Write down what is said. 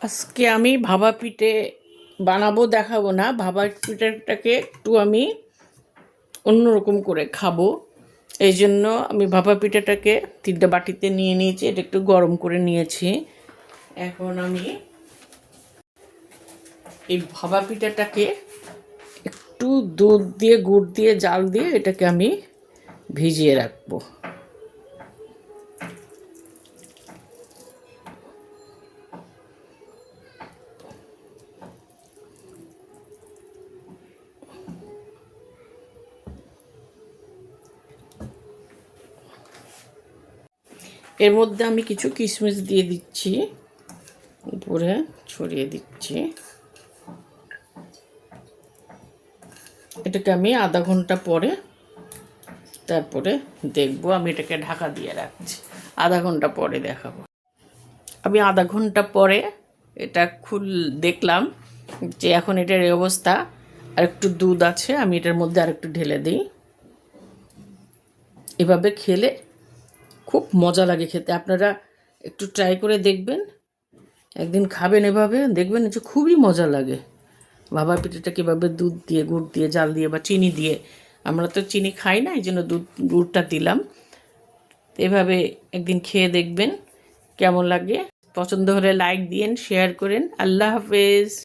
আজকে আমি ভাপা পিঠে বানাবো, দেখাবো না। ভাপা পিঠাটাকে একটু আমি অন্যরকম করে খাবো, এই জন্য আমি ভাপা পিঠাটাকে 3টে বাটিতে নিয়ে নিয়েছি। এটা একটু গরম করে নিয়েছি। এখন আমি এই ভাপা পিঠাটাকে একটু দুধ দিয়ে, গুড় দিয়ে, জাল দিয়ে এটাকে আমি ভিজিয়ে রাখবো। এর মধ্যে আমি কিছু কিশমিশ দিয়ে দিচ্ছি, উপরে ছড়িয়ে দিচ্ছি। এটাকে আমি আধা ঘন্টা পরে তারপরে দেখবো। আমি এটাকে ঢাকা দিয়ে রাখছি, আধা ঘন্টা পরে দেখাবো। আমি আধা ঘন্টা পরে এটা দেখলাম যে এখন এটার এই অবস্থা। আর একটু দুধ আছে, আমি এটার মধ্যে আর একটু ঢেলে দিই। এভাবে খেলে খুব মজা লাগে খেতে। আপনারা একটু ট্রাই করে দেখবেন, একদিন খাবেন এভাবে, দেখবেন যে খুবই মজা লাগে। ভাপা পিঠাটা কীভাবে দুধ দিয়ে, গুড় দিয়ে, জাল দিয়ে বা চিনি দিয়ে, আমরা তো চিনি খাই না, এই জন্য গুড়টা দিলাম। এভাবে একদিন খেয়ে দেখবেন কেমন লাগে। পছন্দ হলে লাইক দিয়েন, শেয়ার করেন। আল্লাহ হাফেজ।